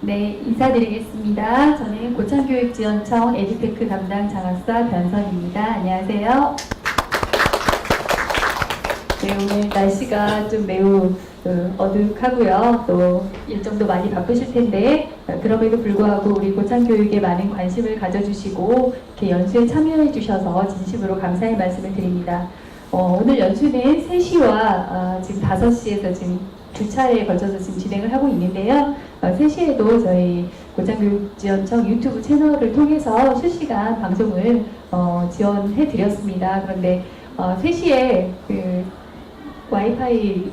네, 인사드리겠습니다. 저는 고창교육지원청 에듀테크 담당 장학사 변선입니다. 안녕하세요. 네, 오늘 날씨가 좀 매우 어둑하고요. 또 일정도 많이 바쁘실 텐데 그럼에도 불구하고 우리 고창교육에 많은 관심을 가져주시고 이렇게 연수에 참여해 주셔서 진심으로 감사의 말씀을 드립니다. 오늘 연수는 3시와 지금 5시에서 지금 두 차례에 걸쳐서 지금 진행을 하고 있는데요. 3시에도 저희 고창교육지원청 유튜브 채널을 통해서 실시간 방송을 지원해 드렸습니다. 그런데 3시에 와이파이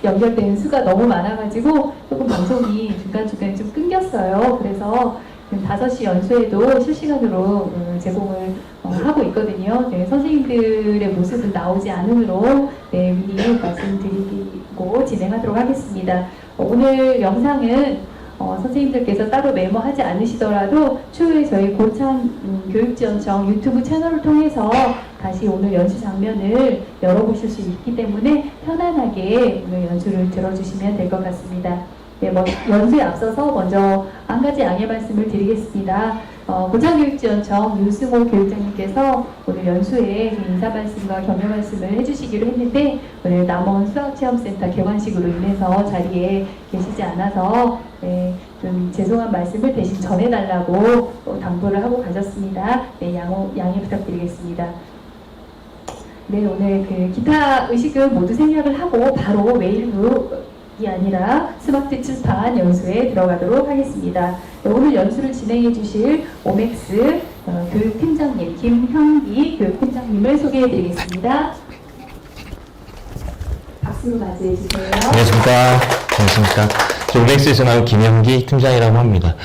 연결된 수가 너무 많아가지고 조금 방송이 중간중간에 좀 끊겼어요. 그래서 5시 연수에도 실시간으로 제공을 하고 있거든요. 네, 선생님들의 모습은 나오지 않으므로 네, 미리 말씀드리고 진행하도록 하겠습니다. 오늘 영상은 선생님들께서 따로 메모하지 않으시더라도 추후에 저희 고창 교육지원청 유튜브 채널을 통해서 다시 오늘 연수 장면을 열어보실 수 있기 때문에 편안하게 오늘 연수를 들어주시면 될 것 같습니다. 네, 연수에 앞서서 먼저 한 가지 양해 말씀을 드리겠습니다. 고창교육지원청 윤승호 교육장님께서 오늘 연수에 인사 말씀과 격려 말씀을 해주시기로 했는데 오늘 남원 수학체험센터 개관식으로 인해서 자리에 계시지 않아서 네, 좀 죄송한 말씀을 대신 전해달라고 당부를 하고 가셨습니다. 네, 양해 부탁드리겠습니다. 네, 오늘 기타 의식을 모두 생략을 하고 바로 웨일브이 아니라 스마트 칠판 연수에 들어가도록 하겠습니다. 네, 오늘 연수를 진행해 주실 오맥스 교육팀장님 김형기 교육팀장님을 소개해 드리겠습니다. 박수로 맞이해 주세요. 안녕하십니까. 오맥스에서 나온 김영기 팀장이라고 합니다.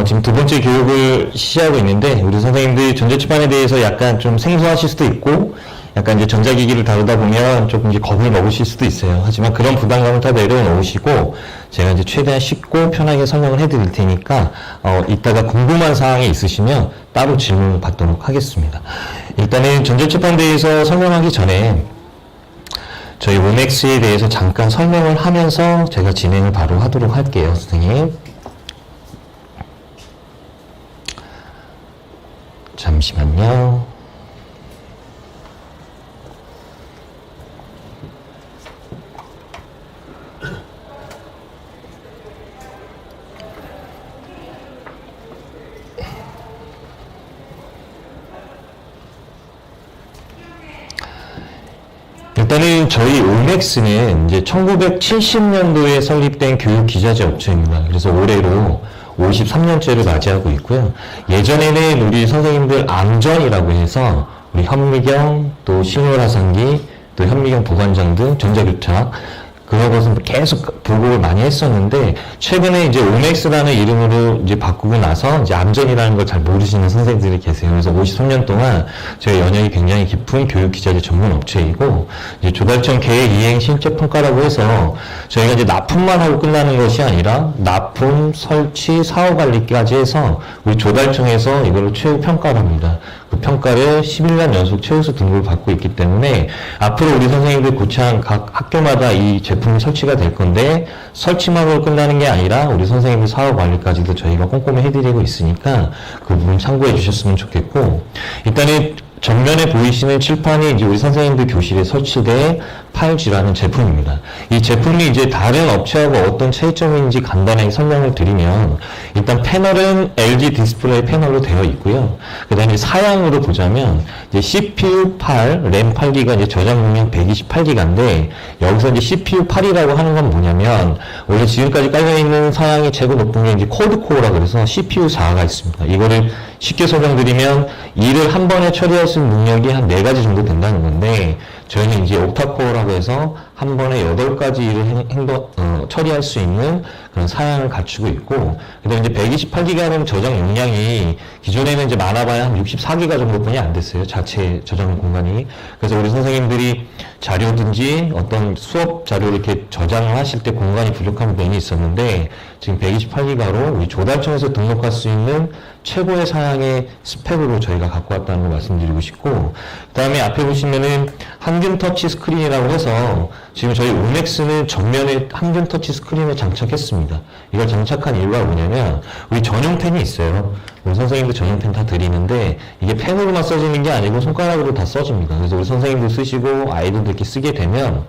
지금 두 번째 교육을 시작하고 있는데 우리 선생님들이 전자출판에 대해서 약간 좀 생소하실 수도 있고 약간 이제 전자기기를 다루다 보면 조금 이제 겁을 먹으실 수도 있어요. 하지만 그런 부담감을 다 내려놓으시고 제가 이제 최대한 쉽고 편하게 설명을 해드릴 테니까 이따가 궁금한 사항이 있으시면 따로 질문을 받도록 하겠습니다. 일단은 전자출판에 대해서 설명하기 전에 저희 오맥스에 대해서 잠깐 설명을 하면서 제가 진행을 바로 하도록 할게요, 선생님. 잠시만요. 일단은 저희 오맥스는 이제 1970년도에 설립된 교육기자재 업체입니다. 그래서 올해로 53년째를 맞이하고 있고요. 예전에는 우리 선생님들 암전이라고 해서 우리 현미경, 또 신호라상기, 또 현미경 보관장 등 전자교탁 그런 것은 계속 보급을 많이 했었는데 최근에 이제 오맥스라는 이름으로 이제 바꾸고 나서 이제 암전이라는 걸 잘 모르시는 선생님들이 계세요. 그래서 53년 동안 저희 연역이 굉장히 깊은 교육기자재 전문 업체이고 이제 조달청 계획 이행 실제 평가라고 해서 저희가 이제 납품만 하고 끝나는 것이 아니라 납품, 설치, 사후 관리까지 해서 우리 조달청에서 이걸 최후 평가를 합니다. 그 평가를 11년 연속 최우수 등급을 받고 있기 때문에 앞으로 우리 선생님들 고창 각 학교마다 이 제품이 설치가 될 건데 설치만으로 끝나는 게 아니라 우리 선생님들 사업 관리까지도 저희가 꼼꼼히 해드리고 있으니까 그 부분 참고해 주셨으면 좋겠고 일단은 정면에 보이시는 칠판이 이제 우리 선생님들 교실에 설치된 8G라는 제품입니다. 이 제품이 이제 다른 업체하고 어떤 차이점인지 간단하게 설명을 드리면 일단 패널은 LG 디스플레이 패널로 되어 있고요. 그 다음에 사양으로 보자면 이제 CPU 8, 램 8기가 이제 저장 용량 128기가인데 여기서 이제 CPU 8이라고 하는 건 뭐냐면 원래 지금까지 깔려있는 사양이 최고 높은 게 이제 쿼드코어라 그래서 CPU 4가 있습니다. 이거를 쉽게 설명드리면 일을 한 번에 처리할 수 있는 능력이 한 4가지 정도 된다는 건데 저희는 이제 옥타코어라고 해서 한 번에 8가지 일을 처리할 수 있는 그런 사양을 갖추고 있고 그다음에 이제 128기가는 저장 용량이 기존에는 이제 많아봐야 한 64기가 정도뿐이 안 됐어요. 자체 저장 공간이. 그래서 우리 선생님들이 자료든지 어떤 수업 자료를 이렇게 저장을 하실 때 공간이 부족한 면이 있었는데 지금 128기가로 우리 조달청에서 등록할 수 있는 최고의 사양의 스펙으로 저희가 갖고 왔다는 걸 말씀드리고 싶고 그 다음에 앞에 보시면은 항균 터치 스크린이라고 해서 지금 저희 오맥스는 정면에 항균 터치 스크린을 장착했습니다. 이걸 장착한 이유가 뭐냐면 우리 전용 펜이 있어요. 우리 선생님들 전용 펜 다 드리는데 이게 펜으로만 써지는 게 아니고 손가락으로 다 써집니다. 그래서 우리 선생님들 쓰시고 아이들도 이렇게 쓰게 되면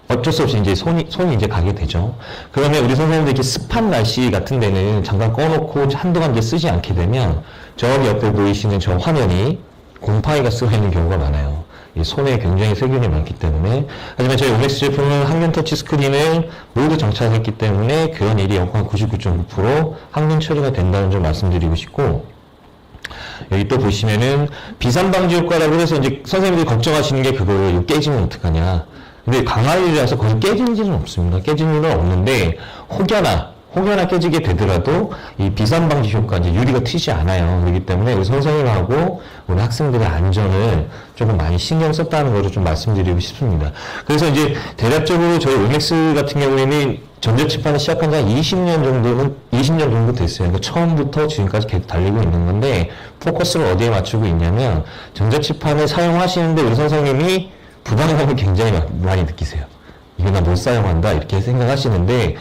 어쩔 수 없이 이제 손이 이제 가게 되죠. 그러면 우리 선생님들 이렇게 습한 날씨 같은 데는 잠깐 꺼놓고 한동안 이제 쓰지 않게 되면 저기 옆에 보이시는 저 화면이 곰팡이가 쓰여 있는 경우가 많아요. 이 손에 굉장히 세균이 많기 때문에. 하지만 저희 오맥스 제품은 항균 터치 스크린을 모두 장착했기 때문에 그런 일이 약 99.9% 항균 처리가 된다는 점 말씀드리고 싶고, 여기 또 보시면은 비산 방지 효과라고 해서 이제 선생님들이 걱정하시는 게 그거예요. 이거 깨지면 어떡하냐. 근데 강화유라서 거기 깨지는 일은 없습니다. 깨지는 일은 없는데 혹여나 깨지게 되더라도 이 비산 방지 효과, 이제 유리가 튀지 않아요. 그렇기 때문에 우리 선생님하고 우리 학생들의 안전을 조금 많이 신경 썼다는 것을 좀 말씀드리고 싶습니다. 그래서 이제 대략적으로 저희 오맥스 같은 경우에는 전자칠판을 시작한 지 한 20년 정도 됐어요. 그러니까 처음부터 지금까지 계속 달리고 있는 건데, 포커스를 어디에 맞추고 있냐면, 전자칠판을 사용하시는데 우리 선생님이 부담감을 굉장히 많이 느끼세요. 이거 나 못 사용한다 이렇게 생각하시는데,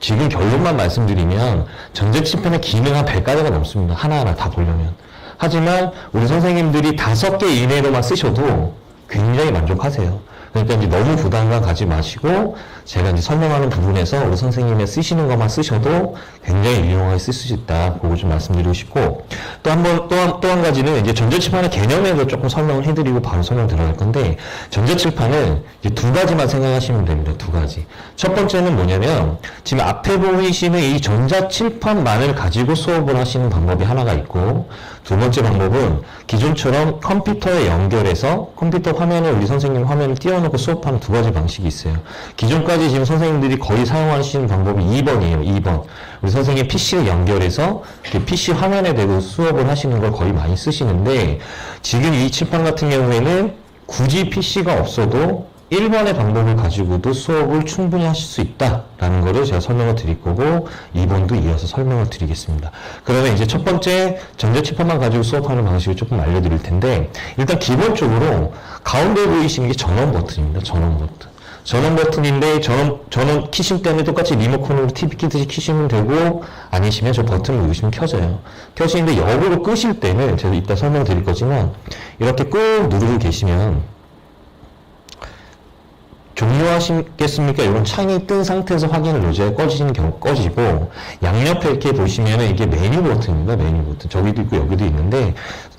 지금 결론만 말씀드리면 전자칠판의 기능 한 100가지가 넘습니다. 하나하나 다 보려면. 하지만 우리 선생님들이 5개 이내로만 쓰셔도 굉장히 만족하세요. 그러니까 이제 너무 부담감 가지 마시고 제가 이제 설명하는 부분에서 우리 선생님의 쓰시는 것만 쓰셔도 굉장히 유용하게 쓸 수 있다. 그거 좀 말씀드리고 싶고, 또 한 가지는 이제 전자칠판의 개념에도 조금 설명을 해드리고 바로 설명 들어갈 건데, 전자칠판은 이제 2가지만 생각하시면 됩니다. 2가지. 첫 번째는 뭐냐면 지금 앞에 보이시는 이 전자칠판만을 가지고 수업을 하시는 방법이 하나가 있고, 두 번째 방법은 기존처럼 컴퓨터에 연결해서 컴퓨터 화면에 우리 선생님 화면을 띄워놓고 수업하는 2가지 방식이 있어요. 기존까지 지금 선생님들이 거의 사용하시는 방법이 2번이에요. 2번. 우리 선생님 PC를 연결해서 PC 화면에 대고 수업을 하시는 걸 거의 많이 쓰시는데, 지금 이 칠판 같은 경우에는 굳이 PC가 없어도 1번의 방법을 가지고도 수업을 충분히 하실 수 있다라는 거를 제가 설명을 드릴 거고, 2번도 이어서 설명을 드리겠습니다. 그러면 이제 첫 번째 전자칠판만 가지고 수업하는 방식을 조금 알려드릴 텐데, 일단 기본적으로 가운데 보이시는 게 전원 버튼입니다. 전원 버튼. 전원 버튼인데 전원 키실 때는 똑같이 리모컨으로 TV 키듯이 키시면 되고, 아니시면 저 버튼을 누르시면 켜져요. 켜지는데 역으로 끄실 때는 제가 이따 설명드릴 거지만 이렇게 꾹 누르고 계시면 종료하시겠습니까? 이런 창이 뜬 상태에서 확인을 누르셔야 꺼지는 경우 꺼지고, 양옆에 이렇게 보시면은 이게 메뉴 버튼입니다. 메뉴 버튼. 저기도 있고 여기도 있는데,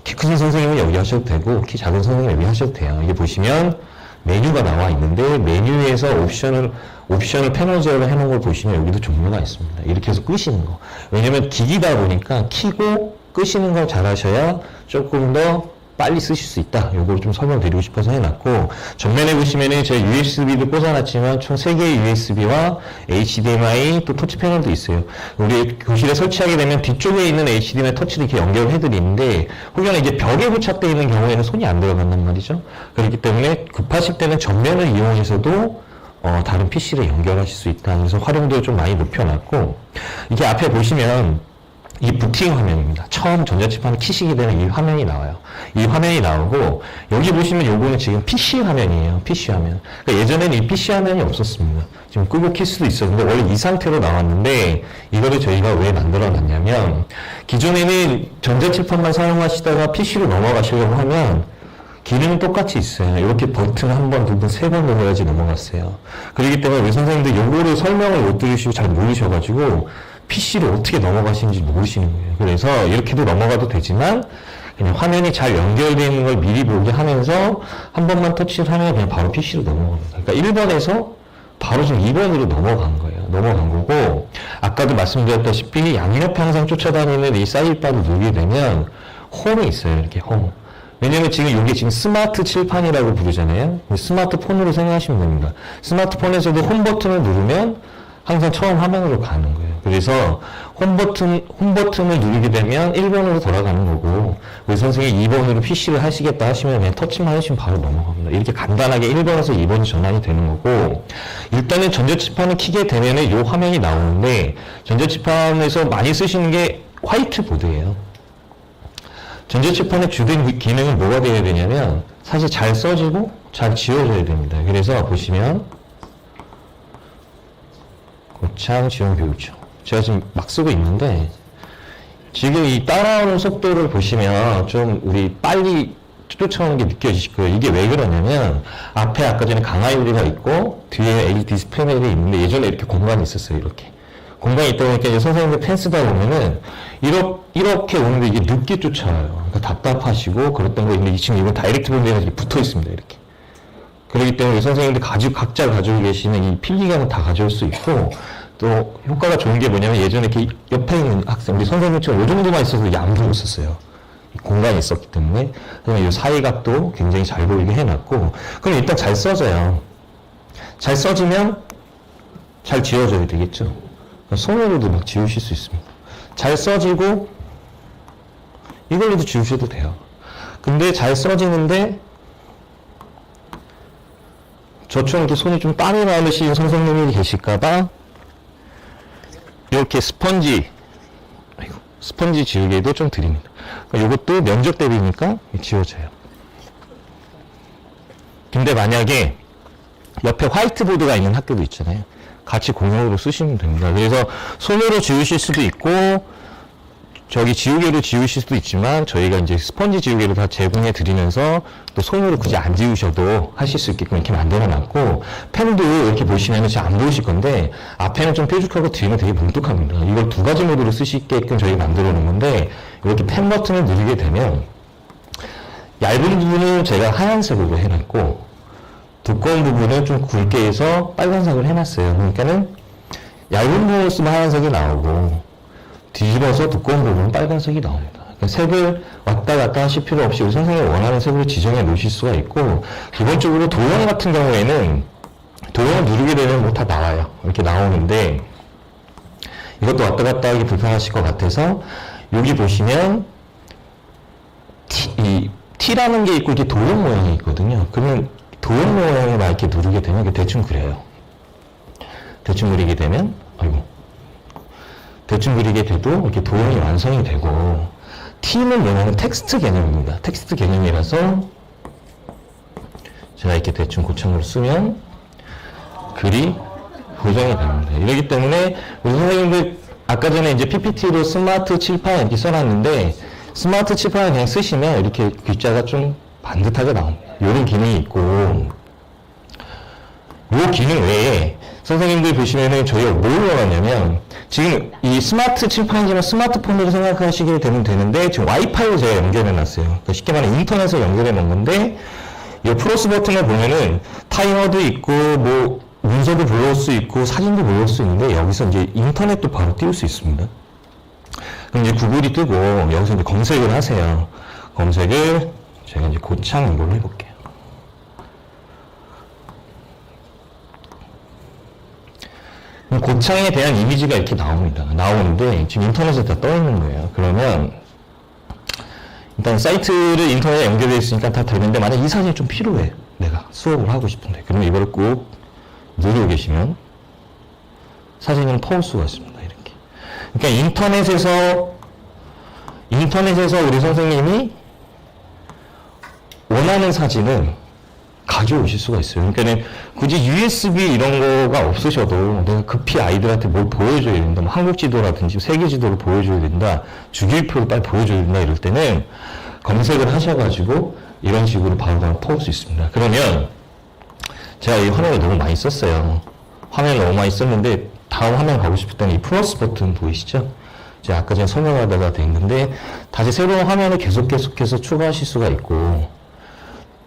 키 크신 선생님은 여기 하셔도 되고 키 작은 선생님은 여기 하셔도 돼요. 이게 보시면 메뉴가 나와 있는데, 메뉴에서 옵션을 패널 제어를 해놓은 걸 보시면 여기도 종류가 있습니다. 이렇게 해서 끄시는 거. 왜냐면 기기다 보니까 키고 끄시는 걸 잘 하셔야 조금 더 빨리 쓰실 수 있다. 요걸 좀 설명드리고 싶어서 해놨고, 정면에 보시면은 저희 USB도 꽂아놨지만 총 3개의 USB와 HDMI 또 터치 패널도 있어요. 우리 교실에 설치하게 되면 뒤쪽에 있는 HDMI 터치도 이렇게 연결을 해드리는데, 혹여나 이제 벽에 부착되어 있는 경우에는 손이 안 들어간단 말이죠. 그렇기 때문에 급하실 때는 전면을 이용해서도 다른 PC를 연결하실 수 있다. 그래서 활용도를 좀 많이 높여놨고, 이게 앞에 보시면 이 부팅 화면입니다. 처음 전자칠판을 키시게 되는 이 화면이 나와요. 이 화면이 나오고, 여기 보시면 요거는 지금 PC 화면이에요. PC 화면. 그러니까 예전에는 이 PC 화면이 없었습니다. 지금 끄고 킬 수도 있었는데 원래 이 상태로 나왔는데, 이거를 저희가 왜 만들어 놨냐면, 기존에는 전자칠판만 사용하시다가 PC로 넘어가시려고 하면 기능은 똑같이 있어요. 이렇게 버튼 한 번, 두 번, 세 번 눌러야지 넘어갔어요. 그렇기 때문에 우리 선생님들 요거를 설명을 못 들으시고 잘 모르셔가지고 PC를 어떻게 넘어가시는지 모르시는 거예요. 그래서 이렇게도 넘어가도 되지만 그냥 화면이 잘 연결되어 있는 걸 미리 보게 하면서 한 번만 터치를 하면 그냥 바로 PC로 넘어갑니다. 그러니까 1번에서 바로 지금 2번으로 넘어간 거예요. 넘어간 거고, 아까도 말씀드렸다시피 양옆에 항상 쫓아다니는 이 사이드바를 누르게 되면 홈이 있어요. 이렇게 홈. 왜냐면 지금 이게 지금 스마트 칠판이라고 부르잖아요. 스마트폰으로 생각하시면 됩니다. 스마트폰에서도 홈 버튼을 누르면 항상 처음 화면으로 가는 거예요. 그래서 홈 버튼을 누르게 되면 1번으로 돌아가는 거고, 우리 선생님이 2번으로 PC를 하시겠다 하시면 그냥 터치만 하시면 바로 넘어갑니다. 이렇게 간단하게 1번에서 2번이 전환이 되는 거고, 일단은 전자칠판을 키게 되면 이 화면이 나오는데, 전자칠판에서 많이 쓰시는 게 화이트보드예요. 전자칠판의 주된 기능은 뭐가 되어야 되냐면, 사실 잘 써지고 잘 지워져야 됩니다. 그래서 보시면 고창 지원 교육청. 제가 지금 막 쓰고 있는데 지금 이 따라오는 속도를 보시면 좀 우리 빨리 쫓아오는 게 느껴지실 거예요. 이게 왜 그러냐면 앞에 아까 전에 강화유리가 있고 뒤에 AD 패널이 있는데 예전에 이렇게 공간이 있었어요. 이렇게. 공간이 있다 보니까 이제 선생님들 펜 쓰다 보면은 이렇게 오는데 이게 늦게 쫓아와요. 그러니까 답답하시고 그랬던 거 있는데 지금 이건 다이렉트 본드에 이렇게 붙어 있습니다. 이렇게. 그렇기 때문에 선생님들 각자 가지고 계시는 이 필기감은 다 가져올 수 있고 또 효과가 좋은 게 뭐냐면 예전에 이렇게 옆에 있는 학생, 우리 선생님처럼 이 정도만 있어서 이게 안 보였었어요. 공간이 있었기 때문에. 그러면 이 사이각도 굉장히 잘 보이게 해놨고, 그럼 일단 잘 써져요. 잘 써지면 잘 지워져야 되겠죠. 손으로도 막 지우실 수 있습니다. 잘 써지고 이걸로도 지우셔도 돼요. 근데 잘 써지는데 저처럼 이렇게 손이 좀 땀이 나으신 선생님이 계실까봐 이렇게 스펀지 지우개도 좀 드립니다. 이것도 면적 대비니까 지워져요. 근데 만약에 옆에 화이트보드가 있는 학교도 있잖아요. 같이 공용으로 쓰시면 됩니다. 그래서 손으로 지우실 수도 있고 저기 지우개로 지우실 수도 있지만 저희가 이제 스펀지 지우개를 다 제공해 드리면서 또 손으로 굳이 안 지우셔도 하실 수 있게끔 이렇게 만들어 놨고, 펜도 이렇게 보시면은 잘 안 보이실 건데 앞에는 좀 뾰족하고 뒤에는 되게 뭉툭합니다. 이걸 두 가지 모드로 쓰시게끔 저희가 만들어 놓은 건데 이렇게 펜 버튼을 누르게 되면 얇은 부분은 제가 하얀색으로 해놨고 두꺼운 부분은 좀 굵게 해서 빨간색으로 해놨어요. 그러니까는 얇은 부분 쓰면 하얀색이 나오고 뒤집어서 두꺼운 부분은 빨간색이 나옵니다. 그러니까 색을 왔다 갔다 하실 필요 없이 우리 선생님이 원하는 색으로 지정해 놓으실 수가 있고, 기본적으로 도형 같은 경우에는 도형을 누르게 되면 뭐 다 나와요. 이렇게 나오는데 이것도 왔다 갔다 하기 불편하실 것 같아서 여기 보시면 T라는 게 있고 이렇게 도형 모양이 있거든요. 그러면 도형 모양을 막 이렇게 누르게 되면 이게 대충 그래요. 대충 그리게 되면 대충 그리게 돼도 이렇게 도형이 완성이 되고, T는 뭐냐면 텍스트 개념입니다. 텍스트 개념이라서 제가 이렇게 대충 고창으로 쓰면 글이 고정이 됩니다. 이러기 때문에 우리 선생님들 아까 전에 이제 PPT로 스마트 칠판 이렇게 써놨는데 스마트 칠판을 그냥 쓰시면 이렇게 글자가 좀 반듯하게 나옵니다. 이런 기능이 있고, 이 기능 외에 선생님들 보시면은 저희가 뭘 넣었냐면 지금 이 스마트 칠판이지만 스마트폰으로 생각하시게 되면 되는데 지금 와이파이로 제가 연결해 놨어요. 그러니까 쉽게 말하면 인터넷에 연결해 놓은 건데 이 플러스 버튼을 보면은 타이머도 있고 뭐 문서도 불러올 수 있고 사진도 불러올 수 있는데 여기서 이제 인터넷도 바로 띄울 수 있습니다. 그럼 이제 구글이 뜨고 여기서 이제 검색을 하세요. 검색을 제가 이제 고창 이걸로 해볼게요. 고창에 대한 이미지가 이렇게 나옵니다. 나오는데 지금 인터넷에 다 떠 있는 거예요. 그러면 일단 사이트를 인터넷에 연결되어 있으니까 다 되는데 만약 이 사진이 좀 필요해. 내가 수업을 하고 싶은데. 그러면 이거를 꼭 누르고 계시면 사진을 퍼올 수가 있습니다. 이렇게. 그러니까 인터넷에서 우리 선생님이 원하는 사진을 가져오실 수가 있어요. 그러니까 굳이 USB 이런 거가 없으셔도 내가 급히 아이들한테 뭘 보여줘야 된다. 뭐 한국 지도라든지 세계 지도를 보여줘야 된다. 주기율표를 빨리 보여줘야 된다. 이럴 때는 검색을 하셔가지고 이런 식으로 바로 퍼올 수 있습니다. 그러면 제가 이 화면을 너무 많이 썼어요. 화면을 너무 많이 썼는데 다음 화면 가고 싶을 때는 이 플러스 버튼 보이시죠? 제가 아까 전에 설명하다가 됐는데 다시 새로운 화면을 계속해서 추가하실 수가 있고,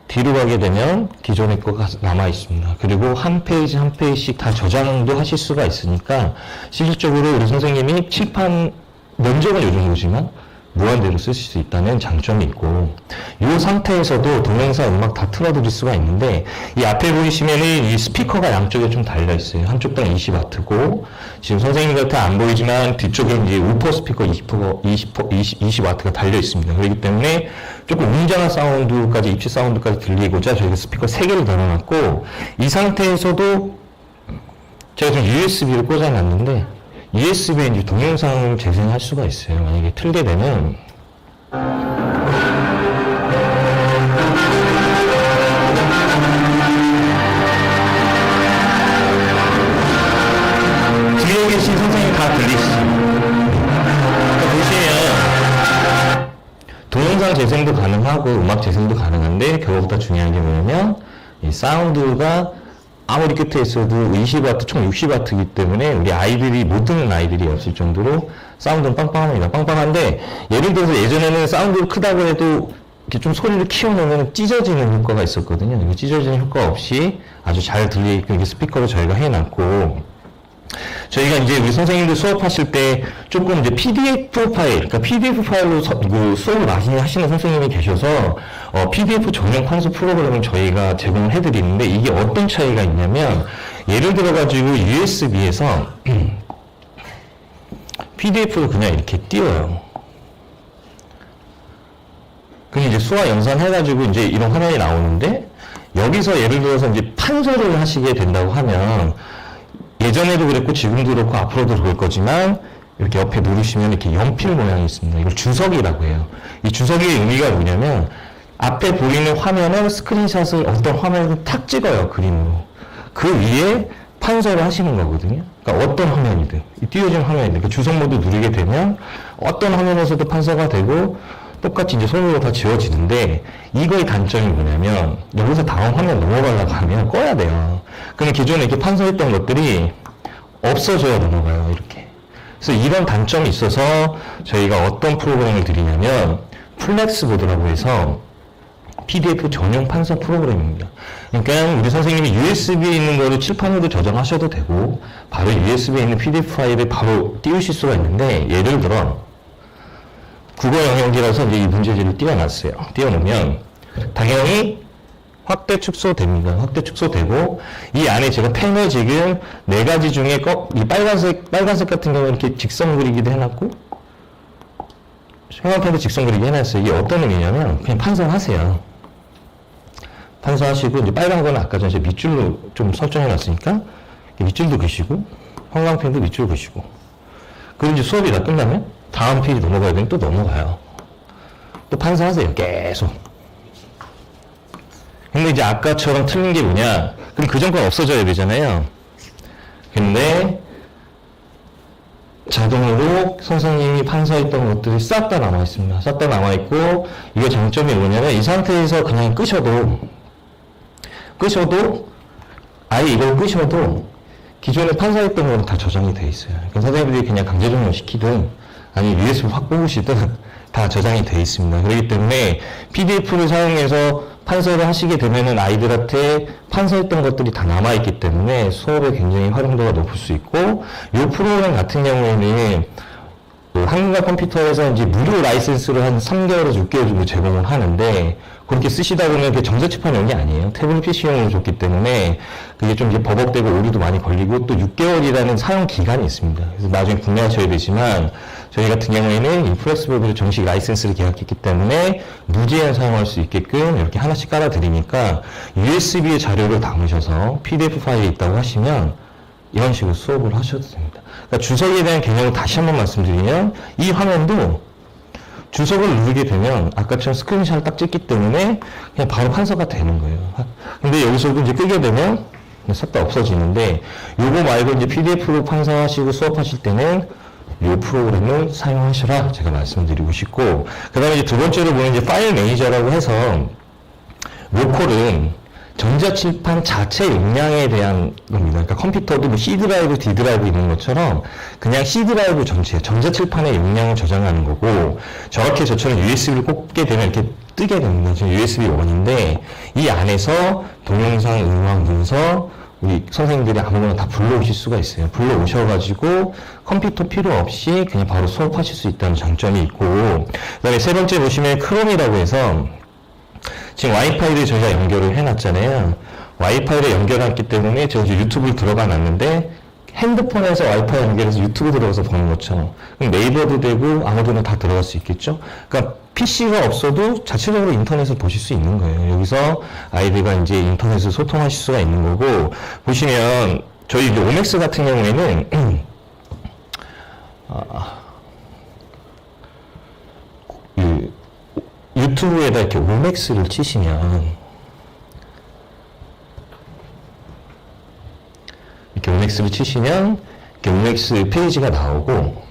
뒤로 가게 되면 기존의 거가 남아 있습니다. 그리고 한 페이지 한 페이지씩 다 저장도 하실 수가 있으니까 실질적으로 우리 선생님이 칠판 면적은 요 정도지만 무한대로 쓰실 수 있다는 장점이 있고, 이 상태에서도 동영상 음악 다 틀어드릴 수가 있는데 이 앞에 보이시면은 이 스피커가 양쪽에 좀 달려 있어요. 한쪽당 20W고 지금 선생님한테 안 보이지만 뒤쪽에 이제 우퍼 스피커 20W가 달려 있습니다. 그렇기 때문에 조금 웅장한 사운드까지 입시 사운드까지 들리고자 저희가 스피커 3개를 달아놨고, 이 상태에서도 제가 지금 USB를 꽂아놨는데 USB에 이제 동영상을 재생할 수가 있어요. 만약에 틀게 되면 재생도 가능하고 음악 재생도 가능한데 그거보다 중요한 게 뭐냐면 이 사운드가 아무리 끝에 있어도 20W, 총 60W이기 때문에 우리 아이들이 못 듣는 아이들이 없을 정도로 사운드는 빵빵합니다. 빵빵한데 예를 들어서 예전에는 사운드가 크다고 해도 이렇게 좀 소리를 키워놓으면 찢어지는 효과가 있었거든요. 이거 찢어지는 효과 없이 아주 잘 들리게끔 이렇게 스피커로 저희가 해놨고, 저희가 이제 우리 선생님들 수업하실 때 조금 이제 PDF 파일, 그러니까 PDF 파일로 수업을 많이 하시는 선생님이 계셔서 PDF 전용 판서 프로그램을 저희가 제공을 해드리는데, 이게 어떤 차이가 있냐면 예를 들어가지고 USB에서 PDF를 그냥 이렇게 띄워요. 그럼 이제 수화 연산해가지고 이제 이런 화면이 나오는데, 여기서 예를 들어서 이제 판서를 하시게 된다고 하면, 예전에도 그랬고 지금도 그렇고 앞으로도 그럴 거지만 이렇게 옆에 누르시면 이렇게 연필 모양이 있습니다. 이걸 주석이라고 해요. 이 주석의 의미가 뭐냐면 앞에 보이는 화면을 스크린샷을 어떤 화면을 탁 찍어요, 그림으로. 그 위에 판서를 하시는 거거든요. 그러니까 어떤 화면이든, 이 띄워진 화면이든, 그 주석 모드 누르게 되면 어떤 화면에서도 판서가 되고 똑같이 이제 손으로 다 지워지는데, 이거의 단점이 뭐냐면 여기서 다음 화면 넘어가려고 하면 꺼야 돼요. 그럼 기존에 이렇게 판서했던 것들이 없어져야 넘어가요, 이렇게. 그래서 이런 단점이 있어서 저희가 어떤 프로그램을 드리냐면 플렉스보드라고 해서 PDF 전용 판서 프로그램입니다. 그러니까 우리 선생님이 USB에 있는 거를 칠판으로 저장하셔도 되고 바로 USB에 있는 PDF 파일을 바로 띄우실 수가 있는데, 예를 들어 국어 영역이라서 이제 이 문제지를 띄워놨어요. 띄워놓으면 당연히 확대 축소됩니다. 확대 축소되고, 이 안에 제가 펜을 지금 4가지 중에 이 빨간색 같은 경우는 이렇게 직선 그리기도 해놨고, 형광펜도 직선 그리기 해놨어요. 이게 어떤 의미냐면 그냥 판서하세요. 판서하시고, 이제 빨간 거는 아까 전에 밑줄로 좀 설정해놨으니까 밑줄도 그시고 형광펜도 밑줄 그시고, 그리고 이제 수업이 다 끝나면 다음 페이지 넘어가야 되면 또 넘어가요. 또 판서하세요, 계속. 근데 이제 아까처럼 틀린 게 뭐냐? 그럼 그 전 건 없어져야 되잖아요. 근데 자동으로 선생님이 판서했던 것들이 싹 다 남아있습니다. 싹 다 남아있고, 이거 장점이 뭐냐면 이 상태에서 그냥 끄셔도 아예 이걸 끄셔도 기존에 판서했던 거는 다 저장이 돼 있어요. 그러니까 선생님들이 그냥 강제 종료시키든 아니 USB 확 뽑으시든 다 저장이 돼 있습니다. 그렇기 때문에 PDF를 사용해서 판서를 하시게 되면은 아이들한테 판서했던 것들이 다 남아있기 때문에 수업에 굉장히 활용도가 높을 수 있고, 이 프로그램 같은 경우에는 그 한국과 컴퓨터에서 이제 무료 라이센스를 한 3개월에서 6개월 정도 제공을 하는데, 그렇게 쓰시다 보면 그게 전자칠판용 이 아니에요. 태블릿 PC용으로 줬기 때문에 그게 좀 이제 버벅대고 오류도 많이 걸리고, 또 6개월이라는 사용 기간이 있습니다. 그래서 나중에 구매하셔야 되지만, 저희 같은 경우에는 이 플렉스보드를 정식 라이센스를 계약했기 때문에 무제한 사용할 수 있게끔 이렇게 하나씩 깔아드리니까, USB에 자료를 담으셔서 PDF 파일이 있다고 하시면 이런 식으로 수업을 하셔도 됩니다. 그러니까 주석에 대한 개념을 다시 한번 말씀드리면, 이 화면도 주석을 누르게 되면 아까처럼 스크린샷을 딱 찍기 때문에 그냥 바로 판서가 되는 거예요. 근데 여기서도 이제 끄게 되면 싹 다 없어지는데, 요거 말고 이제 PDF로 판서하시고 수업하실 때는 이 프로그램을 사용하시라 제가 말씀드리고 싶고, 그 다음에 이제 두 번째로 보는 이제 파일 매니저라고 해서, 로컬은 전자칠판 자체 용량에 대한 겁니다. 그러니까 컴퓨터도 뭐 C 드라이브, D 드라이브 있는 것처럼 그냥 C 드라이브 전체, 전자칠판의 용량을 저장하는 거고, 저렇게 저처럼 USB를 꽂게 되면 이렇게 뜨게 됩니다. 지금 USB 1인데, 이 안에서 동영상, 음악, 문서, 우리 선생님들이 아무거나 다 불러오실 수가 있어요. 불러오셔가지고 컴퓨터 필요 없이 그냥 바로 수업하실 수 있다는 장점이 있고, 그 다음에 세 번째 보시면 크롬이라고 해서 지금 와이파이를 저희가 연결을 해놨잖아요. 와이파이를 연결했기 때문에 제가 이제 유튜브를 들어가 놨는데, 핸드폰에서 와이파이 연결해서 유튜브 들어가서 보는 것처럼 그럼 네이버도 되고 아무데나 다 들어갈 수 있겠죠. 그러니까 PC가 없어도 자체적으로 인터넷을 보실 수 있는 거예요. 여기서 아이들과 이제 인터넷을 소통하실 수가 있는 거고, 보시면 저희 이제 오맥스 같은 경우에는 유튜브에다 이렇게 오맥스를 치시면 이렇게 오맥스를 치시면 이렇게 오맥스 페이지가 나오고,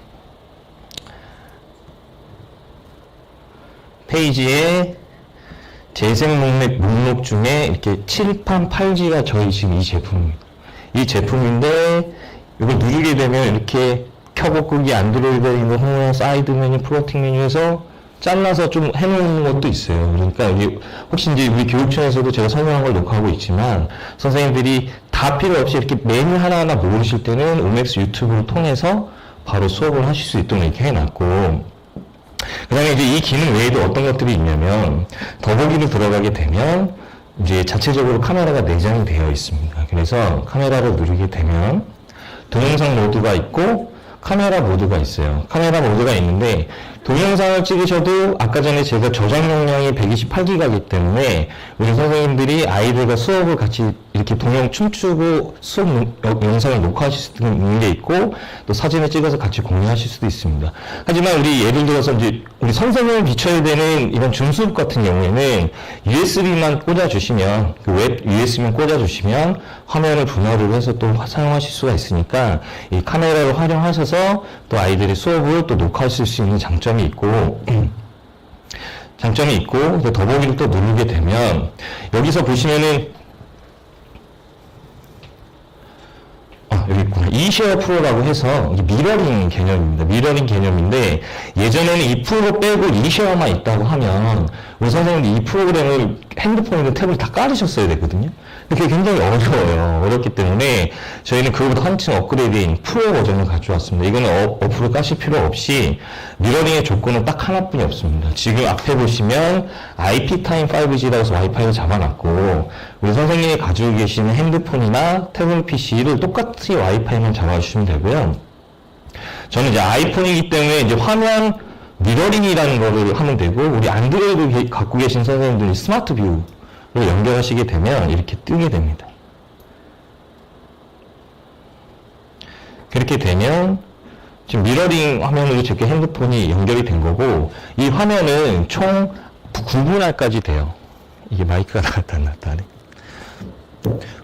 페이지에 재생 목록 중에 이렇게 칠판 8지가 저희 지금 이 제품입니다. 이 제품인데 이걸 누르게 되면 이렇게 켜고 끄기 안드로이드에 있는 홈 사이드 메뉴, 플로팅 메뉴에서 잘라서 좀 해놓은 것도 있어요. 그러니까 이게 혹시 이제 우리 교육청에서도 제가 설명한 걸 녹화하고 있지만 선생님들이 다 필요 없이 이렇게 메뉴 하나하나 모르실 때는 오맥스 유튜브를 통해서 바로 수업을 하실 수 있도록 이렇게 해놨고, 그 다음에 이제 이 기능 외에도 어떤 것들이 있냐면 더보기로 들어가게 되면 이제 자체적으로 카메라가 내장이 되어 있습니다. 그래서 카메라를 누르게 되면 동영상 모드가 있고 카메라 모드가 있어요. 카메라 모드가 있는데 동영상을 찍으셔도 아까 전에 제가 저장 용량이 128기가이기 때문에 우리 선생님들이 아이들과 수업을 같이 이렇게 동영 춤추고 수업 영상을 녹화하실 수 있는 게 있고 또 사진을 찍어서 같이 공유하실 수도 있습니다. 하지만 우리 예를 들어서 이제 우리 선생님을 비춰야 되는 이런 중수업 같은 경우에는 USB만 꽂아주시면 그 웹 USB만 꽂아주시면 화면을 분할을 해서 또 사용하실 수가 있으니까 이 카메라를 활용하셔서 또 아이들의 수업을 또 녹화하실 수 있는 장점이 있고 더보기를 또 누르게 되면 여기서 보시면은 여기 있구나. e쉐어 프로라고 해서 이게 미러링 개념입니다. 미러링 개념인데 예전에는 이 프로 빼고 e쉐어만 있다고 하면 우리 선생님들이 이 프로그램을 핸드폰이나 탭을 다 깔으셨어야 되거든요. 근데 그게 굉장히 어려워요. 어렵기 때문에 저희는 그거보다 한층 업그레이드인 프로 버전을 가져왔습니다. 이거는 어플을 까실 필요 없이 미러링의 조건은 딱 하나뿐이 없습니다. 지금 앞에 보시면 IP타임 5G라고 해서 와이파이를 잡아놨고 우리 선생님이 가지고 계시는 핸드폰이나 태블릿 PC를 똑같이 와이파이만 잡아주시면 되고요. 저는 이제 아이폰이기 때문에 이제 화면 미러링이라는 거를 하면 되고 우리 안드로이드 갖고 계신 선생님들이 스마트 뷰 연결하시게 되면 이렇게 뜨게 됩니다. 그렇게 되면 지금 미러링 화면으로 제 핸드폰이 연결이 된 거고 이 화면은 총 9분할까지 돼요. 이게 마이크가 나갔다 안 나갔다 하네.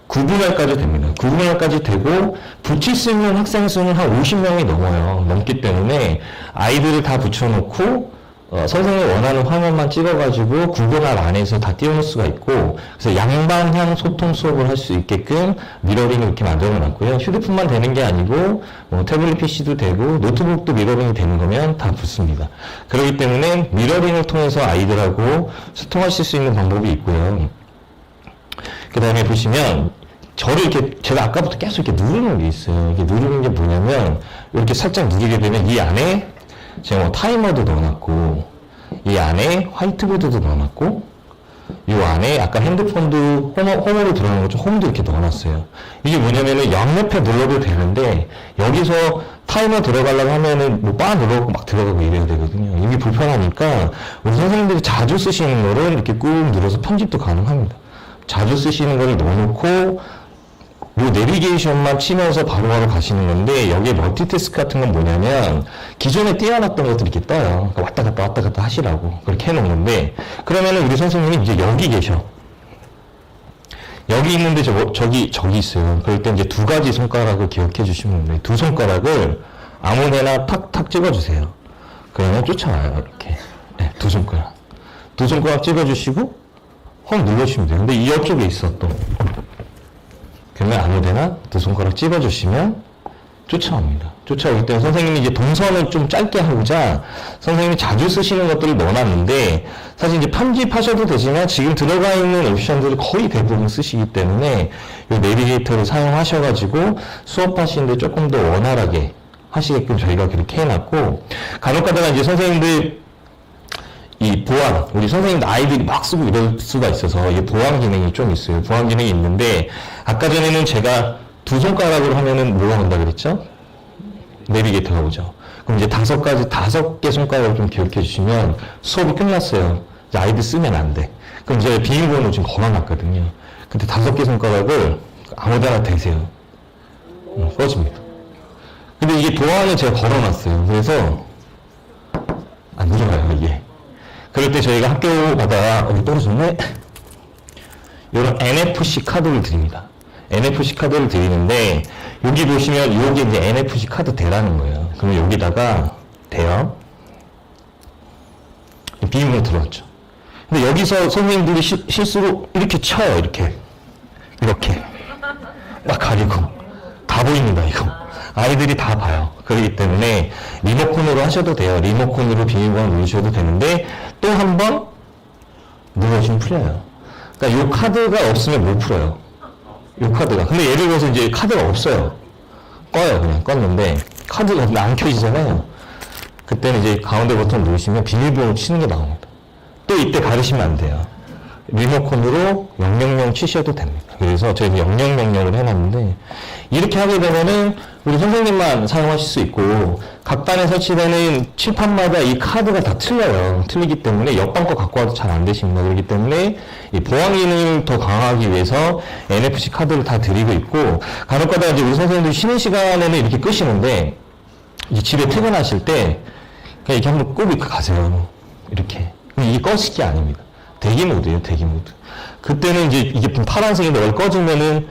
9분할까지 됩니다. 9분할까지 되고 붙일 수 있는 학생 수는 한 50명이 넘기 때문에 아이들을 다 붙여놓고 선생님이 원하는 화면만 찍어가지고 9분할 안에서 다 띄워놓을 수가 있고 그래서 양방향 소통 수업을 할 수 있게끔 미러링을 이렇게 만들어놨고요. 휴대폰만 되는 게 아니고 태블릿 PC도 되고 노트북도 미러링이 되는 거면 다 붙습니다. 그렇기 때문에 미러링을 통해서 아이들하고 소통하실 수 있는 방법이 있고요. 그 다음에 보시면 저를 이렇게 제가 아까부터 계속 이렇게 누르는 게 있어요. 이게 누르는 게 뭐냐면 이렇게 살짝 누르게 되면 이 안에 제가 타이머도 넣어놨고 이 안에 화이트보드도 넣어놨고 이 안에 아까 핸드폰도 홈으로 들어가는 거죠. 홈도 이렇게 넣어놨어요. 이게 뭐냐면은 양옆에 눌러도 되는데 여기서 타이머 들어가려고 하면은 뭐 빠 눌러갖고 막 들어가고 이래야 되거든요. 이게 불편하니까 우리 선생님들이 자주 쓰시는 거를 이렇게 꾹 눌러서 편집도 가능합니다. 자주 쓰시는 거를 넣어놓고 요 내비게이션만 치면서 바로바로 가시는 건데 여기에 멀티태스크 같은 건 뭐냐면 기존에 띄워놨던 것들이 이렇게 떠요. 그러니까 왔다 갔다 하시라고 그렇게 해놓은 건데 그러면은 우리 선생님이 이제 여기 계셔. 여기 있는데 저기 있어요. 그럴 때 이제 두 가지 손가락을 기억해 주시면 돼요. 두 손가락을 아무 데나 탁탁 찍어주세요. 그러면 쫓아와요. 이렇게. 네, 두 손가락. 두 손가락 찍어주시고 홈 눌러주시면 돼요. 근데 이 옆쪽에 있어 또. 그러면 아무 데나 두 손가락 찍어주시면 쫓아옵니다. 쫓아오기 때문에 선생님이 이제 동선을 좀 짧게 하고자 선생님이 자주 쓰시는 것들을 넣어놨는데 사실 이제 편집하셔도 되지만 지금 들어가 있는 옵션들을 거의 대부분 쓰시기 때문에 이 내비게이터를 사용하셔가지고 수업하시는데 조금 더 원활하게 하시게끔 저희가 그렇게 해놨고 간혹 가다가 이제 선생님들 이 보안, 우리 선생님들 아이들이 막 쓰고 이럴 수가 있어서 이게 보안 기능이 좀 있어요. 보안 기능이 있는데 아까 전에는 제가 두 손가락으로 하면은 뭐가 온다 그랬죠? 내비게이터가 오죠. 그럼 이제 다섯 개 손가락을 좀 기억해 주시면 수업이 끝났어요. 이제 아이들 쓰면 안 돼. 그럼 이제 비밀번호 지금 걸어놨거든요. 근데 5개 손가락을 아무데나 대세요. 꺼집니다. 근데 이게 보안을 제가 걸어놨어요. 그래서 안 들어가요, 이게. 그럴 때 저희가 학교마다 떨어졌네? 이런 NFC 카드를 드립니다. NFC 카드를 드리는데 여기 보시면 여기 이제 NFC 카드 대라는 거예요. 그러면 여기다가 대요. 비밀번호 들어왔죠. 근데 여기서 선생님들이 실수로 이렇게 쳐요, 이렇게. 딱 가리고. 다 보입니다, 이거. 아이들이 다 봐요. 그렇기 때문에 리모컨으로 하셔도 돼요. 리모컨으로 비밀번호 누르셔도 되는데 또 한 번 누르시면 풀려요. 그러니까 이 카드가 없으면 못 풀어요. 이 카드가. 근데 예를 들어서 이제 카드가 없어요. 꺼요, 그냥 껐는데 카드가 안 켜지잖아요. 그때는 이제 가운데 버튼 누르시면 비밀번호 치는 게 나옵니다. 또 이때 가르시면 안 돼요. 리모컨으로 000 치셔도 됩니다. 그래서 저희는 0000을 해놨는데 이렇게 하게 되면은 우리 선생님만 사용하실 수 있고 각 반에 설치되는 칠판마다 이 카드가 다 틀려요. 틀리기 때문에 옆반 거 갖고 와도 잘 안 되십니다. 그렇기 때문에 이 보안 기능을 더 강화하기 위해서 NFC 카드를 다 드리고 있고 간혹가다 이제 우리 선생님들 쉬는 시간에는 이렇게 끄시는데 이제 집에 퇴근하실 때 그냥 이렇게 한번 끄고 가세요. 이렇게. 이게 꺼시기 아닙니다. 대기 모드예요, 대기 모드. 그때는 이제 이게 파란색인데 원래 꺼지면은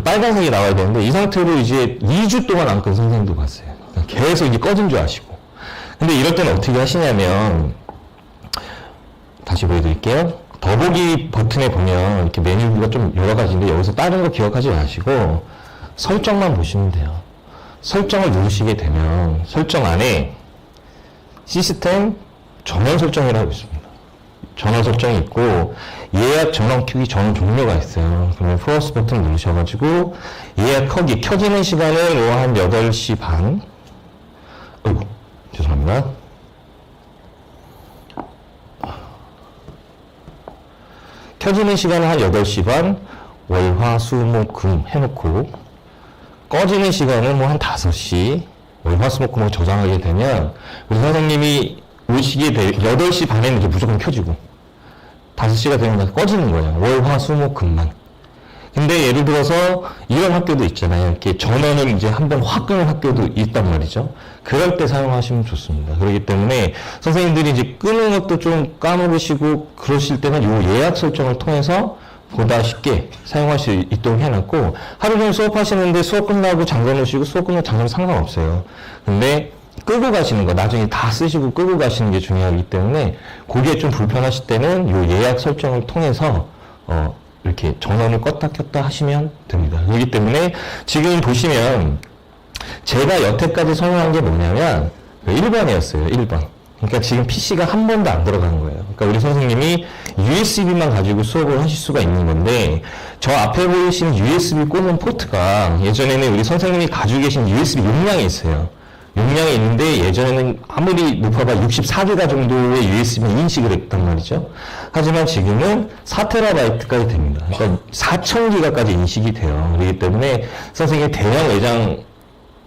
빨간색이 나와야 되는데 이 상태로 이제 2주 동안 안 끈 선생님도 봤어요. 계속 이게 꺼진 줄 아시고. 근데 이럴 때는 어떻게 하시냐면 다시 보여드릴게요. 더보기 버튼에 보면 이렇게 메뉴가 좀 여러 가지인데 여기서 다른 거 기억하지 마시고 설정만 보시면 돼요. 설정을 누르시게 되면 설정 안에 시스템 전원 설정이라고 있습니다. 전원 설정이 있고 예약 전원 켜기 전원 종료가 있어요. 그러면 플러스 버튼 누르셔가지고 예약 켜기 켜지는 시간은 한 8시 반 어이구 죄송합니다. 켜지는 시간은 한 8시 반 월, 화, 수, 목, 금 해놓고 꺼지는 시간은 뭐 한 5시 월, 화, 수, 목, 금을 저장하게 되면 우리 선생님이 오시게 돼 8시 반에는 이제 무조건 켜지고 5시가 되면 꺼지는 거예요. 월, 화, 수, 목, 금만. 근데 예를 들어서 이런 학교도 있잖아요. 이렇게 전원을 이제 한번 확 끄는 학교도 있단 말이죠. 그럴 때 사용하시면 좋습니다. 그렇기 때문에 선생님들이 이제 끄는 것도 좀 까먹으시고 그러실 때는 이 예약 설정을 통해서 보다 쉽게 사용할 수 있도록 해놨고 하루 종일 수업하시는데 수업 끝나고 잠궈 놓으시고 수업 끝나고 잠궈 상관없어요. 근데 끄고 가시는 거 나중에 다 쓰시고 끄고 가시는 게 중요하기 때문에 그게 좀 불편하실 때는 이 예약 설정을 통해서 이렇게 전원을 껐다 켰다 하시면 됩니다. 그렇기 때문에 지금 보시면 제가 여태까지 설명한 게 뭐냐면 1번이었어요. 1번. 그러니까 지금 PC가 한 번도 안 들어간 거예요. 그러니까 우리 선생님이 USB만 가지고 수업을 하실 수가 있는 건데 저 앞에 보이시는 USB 꽂는 포트가 예전에는 우리 선생님이 가지고 계신 USB 용량이 있어요. 용량이 있는데 예전에는 아무리 높아봐 64기가 정도의 USB 인식을 했단 말이죠. 하지만 지금은 4TB까지 됩니다. 그러니까 4000기가까지 인식이 돼요. 그렇기 때문에 선생님이 대형 외장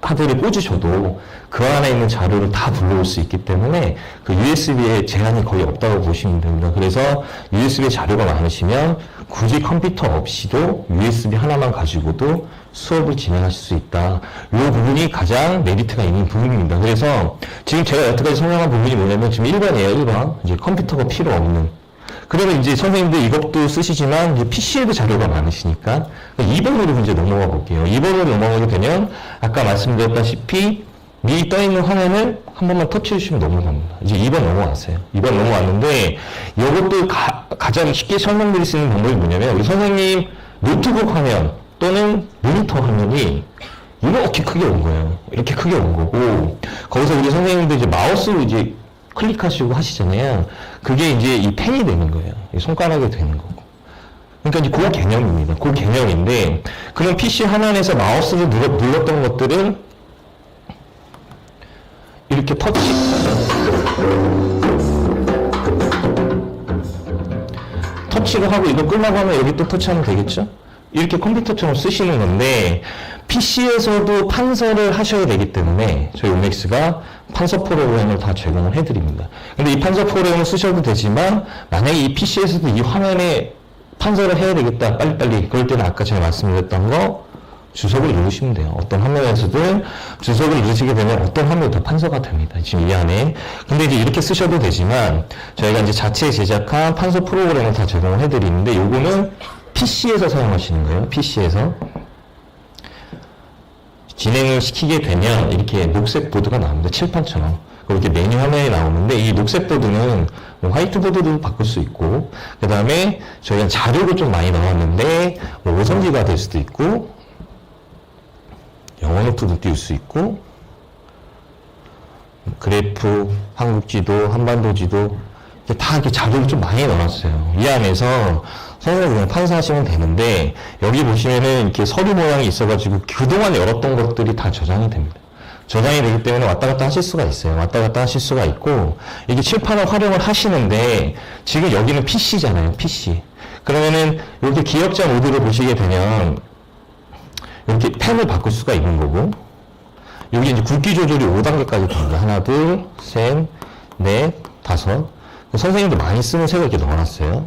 하드를 꽂으셔도 그 안에 있는 자료를 다 불러올 수 있기 때문에 그 USB에 제한이 거의 없다고 보시면 됩니다. 그래서 USB 자료가 많으시면 굳이 컴퓨터 없이도 USB 하나만 가지고도 수업을 진행하실 수 있다. 이 부분이 가장 메리트가 있는 부분입니다. 그래서 지금 제가 여태까지 설명한 부분이 뭐냐면 지금 1번이에요. 1번. 이제 컴퓨터가 필요 없는. 그러면 이제 선생님들 이것도 쓰시지만 이제 PC에도 자료가 많으시니까 2번으로 이제 넘어가 볼게요. 2번으로 넘어가게 되면 아까 말씀드렸다시피 미리 떠 있는 화면을 한 번만 터치해 주시면 넘어갑니다. 이제 2번 넘어왔어요. 2번 넘어왔는데 이것도 가장 쉽게 설명드릴 수 있는 방법이 뭐냐면 우리 선생님 노트북 화면 또는 모니터 화면이 이렇게 크게 온 거예요. 이렇게 크게 온 거고 거기서 우리 선생님도 이제 마우스로 이제 클릭하시고 하시잖아요. 그게 이제 이 펜이 되는 거예요. 이 손가락이 되는 거고. 그러니까 이제 그 개념입니다. 그 개념인데 그럼 PC 화면에서 마우스로 눌렀던 것들은 이렇게 터치를 하고 이거 끌라고 하면 여기 또 터치하면 되겠죠? 이렇게 컴퓨터처럼 쓰시는 건데 PC에서도 판서를 하셔야 되기 때문에 저희 오맥스가 판서 프로그램을 다 제공을 해드립니다. 근데 이 판서 프로그램을 쓰셔도 되지만 만약에 이 PC에서도 이 화면에 판서를 해야 되겠다 빨리빨리 그럴 때는 아까 제가 말씀드렸던 거 주석을 누르시면 돼요. 어떤 화면에서든 주석을 누르시게 되면 어떤 화면도 다 판서가 됩니다. 지금 이 안에. 근데 이제 이렇게 쓰셔도 되지만 저희가 이제 자체 제작한 판서 프로그램을 다 제공을 해드리는데 요거는 PC에서 사용하시는 거예요. PC에서. 진행을 시키게 되면 이렇게 녹색 보드가 나옵니다. 칠판처럼. 그렇게 메뉴 화면이 나오는데, 이 녹색 보드는 뭐 화이트보드도 바꿀 수 있고, 그 다음에 저희가 자료를 좀 많이 넣었는데, 뭐 오성지가 될 수도 있고, 영어 노트도 띄울 수 있고, 그래프, 한국지도, 한반도지도, 다 이렇게 자료를 좀 많이 넣어놨어요. 이 안에서 선생님이 그냥 판사하시면 되는데, 여기 보시면은 이렇게 서류 모양이 있어가지고 그동안 열었던 것들이 다 저장이 됩니다. 저장이 되기 때문에 왔다 갔다 하실 수가 있어요. 왔다 갔다 하실 수가 있고, 이게 칠판을 활용을 하시는데, 지금 여기는 PC잖아요. PC. 그러면은 이렇게 기억자 모드를 보시게 되면, 이렇게 펜을 바꿀 수가 있는 거고, 여기 이제 굵기 조절이 5단계까지 됩니다. 하나, 둘, 셋, 넷, 다섯. 선생님도 많이 쓰는 색을 이렇게 넣어놨어요.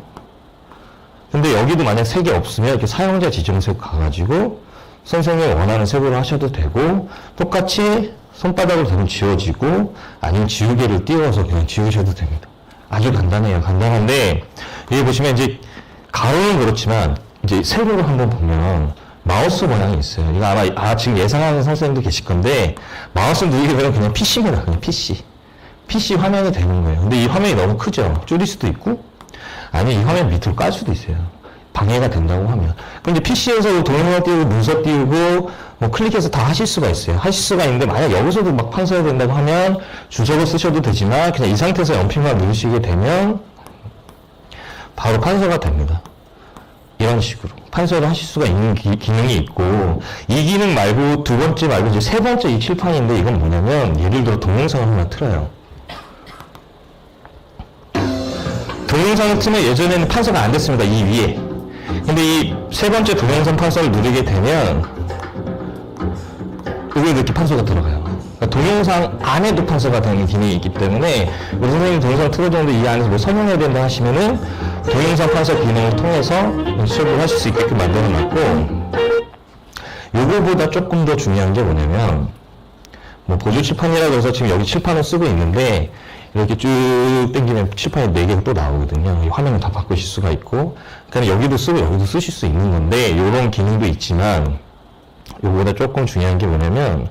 근데 여기도 만약 색이 없으면 이렇게 사용자 지정색 가가지고 선생님이 원하는 색으로 하셔도 되고, 똑같이 손바닥으로 되면 지워지고, 아니면 지우개를 띄워서 그냥 지우셔도 됩니다. 아주 간단해요. 간단한데, 여기 보시면 이제 가로는 그렇지만, 이제 세로로 한번 보면 마우스 모양이 있어요. 이거 아마 지금 예상하는 선생님도 계실 건데, 마우스 누르게 되면 그냥 PC입니다. 그냥 PC. PC 화면이 되는 거예요. 근데 이 화면이 너무 크죠? 줄일 수도 있고, 아니, 이 화면 밑으로 깔 수도 있어요. 방해가 된다고 하면. 그럼 이제 PC에서 동영상 띄우고, 문서 띄우고, 뭐 클릭해서 다 하실 수가 있어요. 하실 수가 있는데, 만약 여기서도 막 판서해야 된다고 하면, 주석을 쓰셔도 되지만, 그냥 이 상태에서 연필만 누르시게 되면, 바로 판서가 됩니다. 이런 식으로. 판서를 하실 수가 있는 기능이 있고, 이 기능 말고, 두 번째 말고, 이제 세 번째 이 칠판인데, 이건 뭐냐면, 예를 들어 동영상을 하나 틀어요. 동영상을 틀면 예전에는 판서가 안 됐습니다. 이 위에. 근데 이 세 번째 동영상 판서를 누르게 되면 여기 이렇게 판서가 들어가요. 그러니까 동영상 안에도 판서가 되는 기능이 있기 때문에 우리 선생님 동영상 틀어줬는데 이 안에서 뭐 설명해야 된다 하시면은 동영상 판서 기능을 통해서 수업을 하실 수 있게끔 만들어 놨고, 요거보다 조금 더 중요한 게 뭐냐면, 뭐 보조 칠판이라고 해서 지금 여기 칠판을 쓰고 있는데, 이렇게 쭉 당기면 칠판이 4개가 또 나오거든요. 이 화면을 다 바꾸실 수가 있고, 그러니까 여기도 쓰고 여기도 쓰실 수 있는 건데, 이런 기능도 있지만, 요거보다 조금 중요한 게 뭐냐면,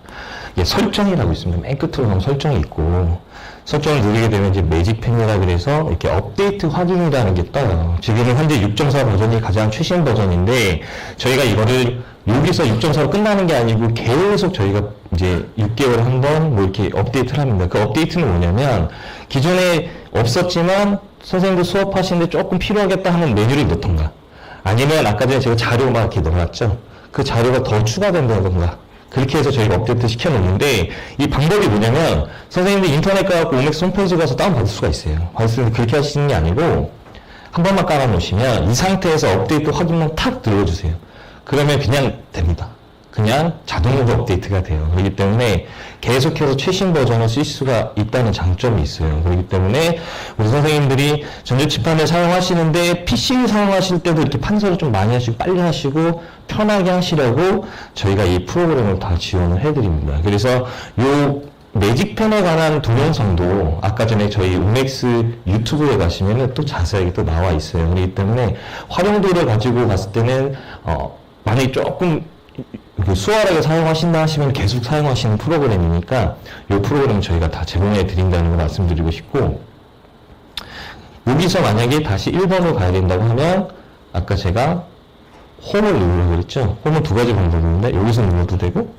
이게 설정이라고 있습니다. 맨 끝으로 가면 설정이 있고, 설정을 누르게 되면 이제 매직펜이라 그래서 이렇게 업데이트 확인이라는 게 떠요. 지금은 현재 6.4 버전이 가장 최신 버전인데, 저희가 이거를 여기서 6.4로 끝나는 게 아니고 계속 저희가 이제 6개월에 한 번 뭐 이렇게 업데이트를 합니다. 그 업데이트는 뭐냐면, 기존에 없었지만 선생님들 수업하시는데 조금 필요하겠다 하는 메뉴를 넣던가, 아니면 아까 전에 제가 자료 막 이렇게 넣어놨죠. 그 자료가 더 추가된다던가, 그렇게 해서 저희가 업데이트 시켜놓는데, 이 방법이 뭐냐면, 선생님들 인터넷 가갖고 오맥스 홈페이지 가서 다운받을 수가 있어요. 받을 수 있는데 그렇게 하시는 게 아니고, 한 번만 깔아놓으시면 이 상태에서 업데이트 확인만 탁 눌러주세요. 그러면 그냥 됩니다. 그냥 자동으로 업데이트가 돼요. 그렇기 때문에 계속해서 최신 버전을 쓸 수가 있다는 장점이 있어요. 그렇기 때문에 우리 선생님들이 전자칠판을 사용하시는데, PC를 사용하실 때도 이렇게 판서를 좀 많이 하시고 빨리 하시고 편하게 하시려고 저희가 이 프로그램을 다 지원을 해드립니다. 그래서 요 매직펜에 관한 동영상도 아까 전에 저희 우맥스 유튜브에 가시면은 또 자세하게 또 나와 있어요. 그렇기 때문에 활용도를 가지고 봤을 때는 만약에 조금 수월하게 사용하신다 하시면 계속 사용하시는 프로그램이니까 이 프로그램 저희가 다 제공해 드린다는 걸 말씀드리고 싶고, 여기서 만약에 다시 1번으로 가야 된다고 하면 아까 제가 홈을 누르라고 그랬죠. 홈은 두 가지 방법이 있는데, 여기서 눌러도 되고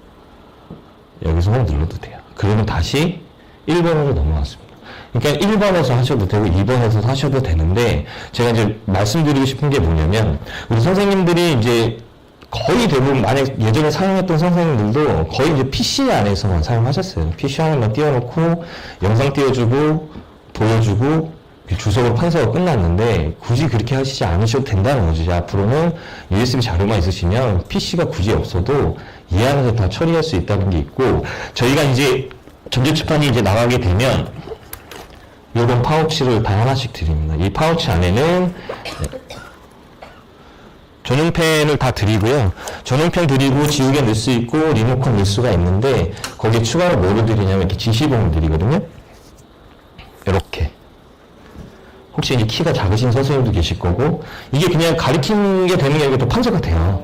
여기서 홈 눌러도 돼요. 그러면 다시 1번으로 넘어왔습니다. 그러니까 1번에서 하셔도 되고 2번에서 하셔도 되는데, 제가 이제 말씀드리고 싶은 게 뭐냐면, 우리 선생님들이 이제 거의 대부분, 만약 예전에 사용했던 선생님들도 거의 이제 PC 안에서만 사용하셨어요. PC 안에만 띄워놓고 영상 띄워주고 보여주고 주석으로 판서가 끝났는데, 굳이 그렇게 하시지 않으셔도 된다는 거죠. 이제 앞으로는 USB 자료만 있으시면 PC가 굳이 없어도 이 안에서 다 처리할 수 있다는 게 있고, 저희가 이제 전자칠판이 이제 나가게 되면 이런 파우치를 다 하나씩 드립니다. 이 파우치 안에는 전용펜을 다 드리고요. 전용펜 드리고 지우개 넣을 수 있고 리모컨 넣을 수가 있는데, 거기에 추가로 뭐를 드리냐면 이렇게 지시봉을 드리거든요. 이렇게. 혹시 이제 키가 작으신 선생님도 계실 거고, 이게 그냥 가리키는 게 되는 게 아니고 또 판서가 돼요.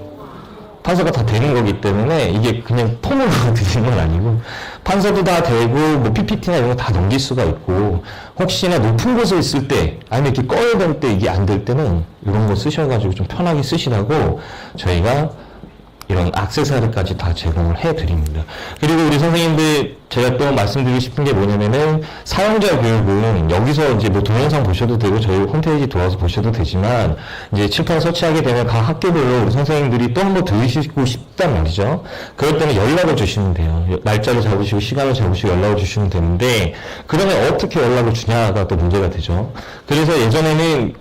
판서가 다 되는 거기 때문에 이게 그냥 폼으로 드리는 건 아니고 판서도 다 되고 뭐 PPT나 이런 거 다 넘길 수가 있고 혹시나 높은 곳에 있을 때 아니면 이렇게 꺼야 될 때 이게 안 될 때는 이런 거 쓰셔가지고 좀 편하게 쓰시라고 저희가 이런 액세서리까지 다 제공을 해드립니다. 그리고 우리 선생님들 제가 또 말씀드리고 싶은 게 뭐냐면은 사용자 교육은 여기서 이제 뭐 동영상 보셔도 되고 저희 홈페이지 들어와서 보셔도 되지만 이제 칠판 설치하게 되면 각 학교별로 우리 선생님들이 또 한 번 들으시고 싶단 말이죠. 그럴 때는 연락을 주시면 돼요. 날짜를 잡으시고 시간을 잡으시고 연락을 주시면 되는데 그러면 어떻게 연락을 주냐가 또 문제가 되죠. 그래서 예전에는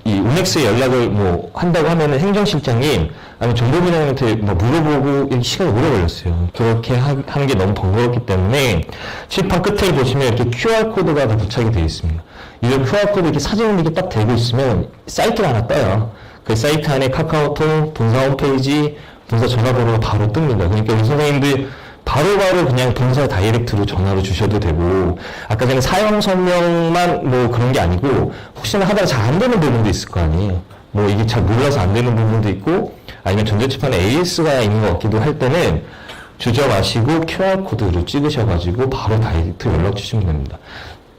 이 우넥스에 연락을 뭐 한다고 하면은 행정실장님 아니면 정보부장님한테 뭐 물어보고 시간이 오래 걸렸어요. 그렇게 하는 게 너무 번거롭기 때문에 칠판 끝에 보시면 이렇게 QR코드가 다 부착이 되어 있습니다. 이 QR코드 이렇게 사진을 이렇게 딱 대고 있으면 사이트가 하나 떠요. 그 사이트 안에 카카오톡, 본사 홈페이지, 본사 전화번호가 바로 뜹니다. 그러니까 우리 선생님들 바로바로 그냥 본사 다이렉트로 전화로 주셔도 되고 아까 전에 사용 설명만 뭐 그런 게 아니고 혹시나 하다가 잘 안 되는 부분도 있을 거 아니에요. 뭐 이게 잘 몰라서 안 되는 부분도 있고 아니면 전자칠판에 AS가 있는 것 같기도 할 때는 주저 마시고 QR코드를 찍으셔가지고 바로 다이렉트 연락 주시면 됩니다.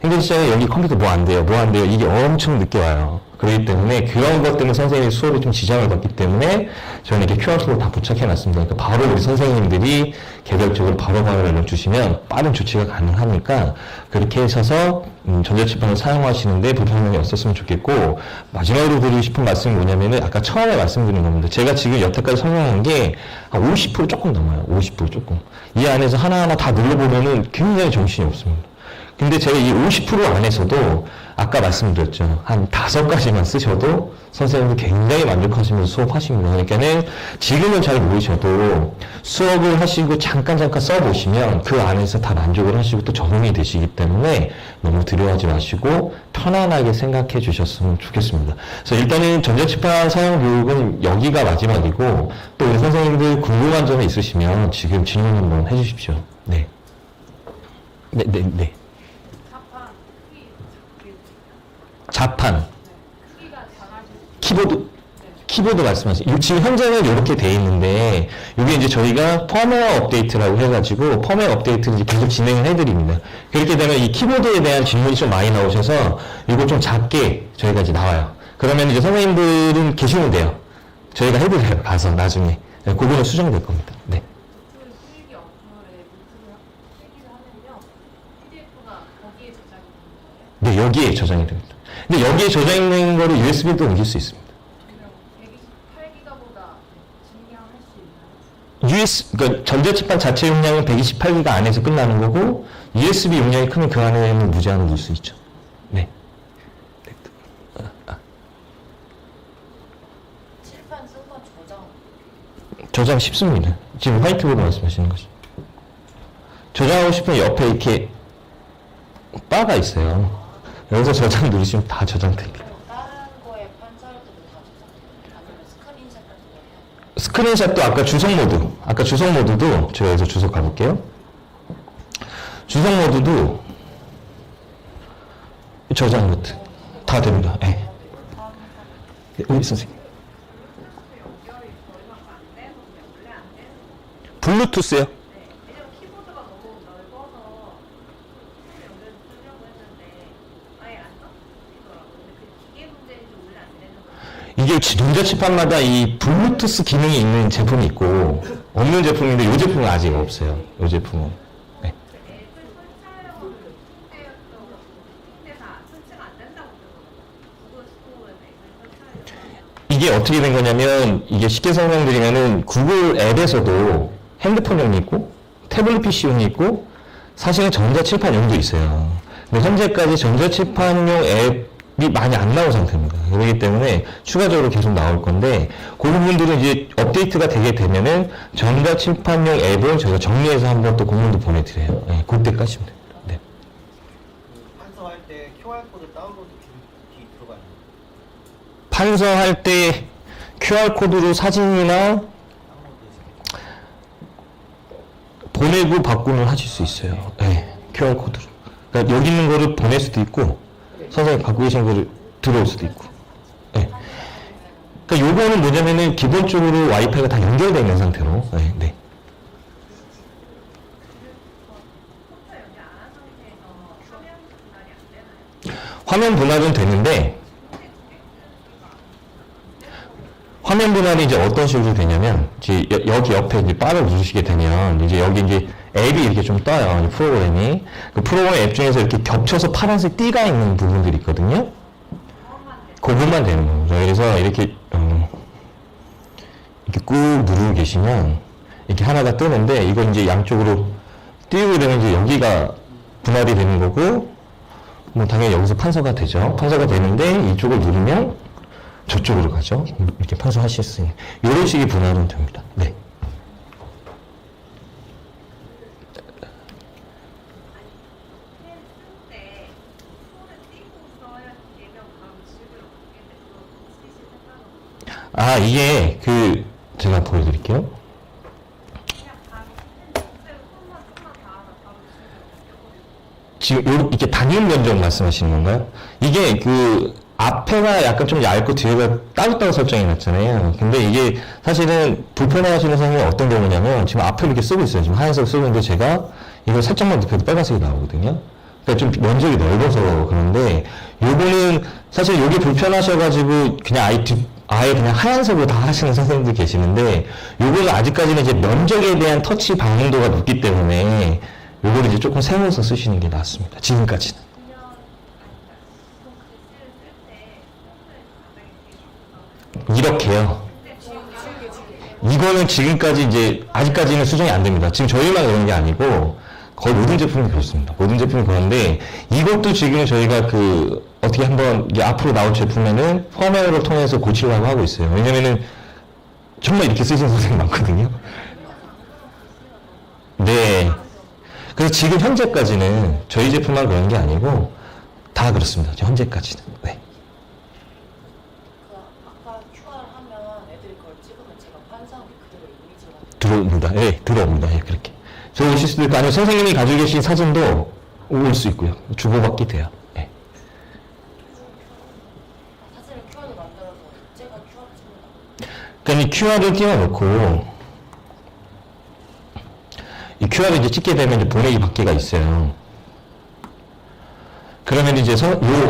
행정실장에 여기 컴퓨터 뭐 안 돼요? 뭐 안 돼요? 이게 엄청 늦게 와요. 그렇기 때문에 그런 것 때문에 선생님이 수업에 좀 지장을 받기 때문에 저는 이렇게 QR코드 다 부착해놨습니다. 그러니까 바로 우리 선생님들이 개별적으로 바로바로 연락 주시면 빠른 조치가 가능하니까 그렇게 하셔서 전자칠판을 사용하시는데 불편함이 없었으면 좋겠고 마지막으로 드리고 싶은 말씀이 뭐냐면은 아까 처음에 말씀드린 겁니다. 제가 지금 여태까지 설명한 게 한 50% 조금 넘어요. 50% 조금. 이 안에서 하나하나 다 눌러보면은 굉장히 정신이 없습니다. 근데 제가 이 50% 안에서도 아까 말씀드렸죠. 한 5가지만 쓰셔도 선생님이 굉장히 만족하시면서 수업하십니다. 그러니까는 지금은 잘 모르셔도 수업을 하시고 잠깐 써보시면 그 안에서 다 만족을 하시고 또 적응이 되시기 때문에 너무 두려워하지 마시고 편안하게 생각해 주셨으면 좋겠습니다. 그래서 일단은 전자칠판 사용 교육은 여기가 마지막이고 또 우리 선생님들 궁금한 점이 있으시면 지금 질문 한번 해주십시오. 네. 네. 자판, 키보드 말씀하시죠. 지금 현재는 이렇게 돼 있는데, 이게 이제 저희가 펌웨어 업데이트라고 해가지고, 펌웨어 업데이트를 이제 계속 진행을 해드립니다. 그렇게 되면 이 키보드에 대한 질문이 좀 많이 나오셔서, 이거 좀 작게 저희가 이제 나와요. 그러면 이제 선생님들은 계시면 돼요. 저희가 해드려요. 가서 나중에. 그거는 수정될 겁니다. 네. 네, 여기에 저장이 됩니다. 근데 여기에 저장된 거를 USB도 옮길 수 있습니다. 128기가보다 증량할 수 있나요? 그러니까 전자칠판 자체 용량은 128기가 안에서 끝나는 거고 USB 용량이 크면 그 안에는 무제한으로 넣을 수 있죠. 네. 칠판 쓴 거 저장 쉽습니다. 지금 화이트보드 말씀하시는 거죠. 저장하고 싶으면 옆에 이렇게 바가 있어요. 여기서 저장 누르시면 다 저장됩니다. 다른 거에 판사할 때도 다 저장돼요? 아니면 스크린샷 같은 거 해요? 스크린샷도 아까 주석 모드, 아까 주석 모드도 제가 여기서 주석 가볼게요. 주석 모드도 저장 모드 다 됩니다. 네. 네, 우리 선생님. 블루투스요? 이게 전자칠판마다 이 블루투스 기능이 있는 제품이 있고 없는 제품인데 이 제품은 아직 없어요. 이 제품은. 네. 이게 어떻게 된 거냐면 이게 쉽게 설명드리면은 구글 앱에서도 핸드폰용이 있고 태블릿 PC용이 있고 사실은 전자칠판용도 있어요. 근데 현재까지 전자칠판용 앱이 많이 안 나온 상태입니다. 그렇기 때문에 추가적으로 계속 나올 건데 그 부분들은 이제 업데이트가 되게 되면은 전자칠판용 앱을 저희가 정리해서 한번 또 공문도 보내드려요. 네, 그때까지입니다. 네. 판서할 때 QR코드 다운로드 기능이 들어가요. 판서할 때 QR코드로 사진이나 보내고 바꾸는 하실 수 있어요. 네, QR코드로. 그러니까 여기 있는 거를 보낼 수도 있고 선생님 갖고 계신 거를 들어올 수도 있고. 네. 그러니까 요거는 뭐냐면은 기본적으로 와이파이가 다 연결되어 있는 상태로. 네, 네. 화면 분할은 되는데 화면 분할이 이제 어떤 식으로 되냐면 이제 여기 옆에 이제 바를 누르시게 되면 이제 여기 이제 앱이 이렇게 좀 떠요. 이 프로그램이. 그 프로그램 앱 중에서 이렇게 겹쳐서 파란색 띠가 있는 부분들이 있거든요. 그것만 되는 거죠. 그래서 이렇게 이렇게 꾹 누르고 계시면 이렇게 하나가 뜨는데 이거 이제 양쪽으로 띄우게 되면 이제 여기가 분할이 되는 거고 뭐 당연히 여기서 판서가 되죠. 판서가 되는데 이쪽을 누르면 저쪽으로 가죠. 이렇게 판서하실 수 있는 이런 식의 분할은 됩니다. 네. 아, 이게 제가 보여드릴게요. 지금 이렇게 단일 면적 말씀하시는 건가요? 이게 앞에가 약간 좀 얇고 뒤에가 따로따로 설정해 놨잖아요. 근데 이게 사실은 불편해하시는 선생님은 어떤 경우냐면 지금 앞에 이렇게 쓰고 있어요. 지금 하얀색 쓰고 있는데 제가 이걸 살짝만 눕혀도 빨간색이 나오거든요. 그러니까 좀 면적이 넓어서 그런데 요거는 사실 요게 불편하셔가지고 그냥 아예 그냥 하얀색으로 다 하시는 선생님들 계시는데 요거는 아직까지는 이제 면적에 대한 터치 방응도가 높기 때문에 요거를 이제 조금 세워서 쓰시는 게 낫습니다. 지금까지는. 이렇게요. 이거는 지금까지 이제 아직까지는 수정이 안 됩니다. 지금 저희만 그런 게 아니고 거의 모든 제품이 그렇습니다. 모든 제품이 그런데 이것도 지금 저희가 어떻게 한번 이제 앞으로 나올 제품에는 펌웨어를 통해서 고치려고 하고 있어요. 왜냐면은 정말 이렇게 쓰시는 선생님이 많거든요. 네. 그래서 지금 현재까지는 저희 제품만 그런 게 아니고 다 그렇습니다. 현재까지는. 네. 아까 QR 하면 애들이 그걸 찍으면 제가 판사하게 그대로 이미지가 들어옵니다. 예, 들어옵니다. 예, 그렇게. 들어오실 수도 있고, 아니면 선생님이 가지고 계신 사진도 올 수 있고요. 주고받기 돼요. 예. 사진을 QR로 만들어서 제가 QR 찍는다. 그러니까 이 QR을 띄워놓고, 이 QR을 이제 찍게 되면 이제 보내기 받기가 있어요. 그러면 이제 이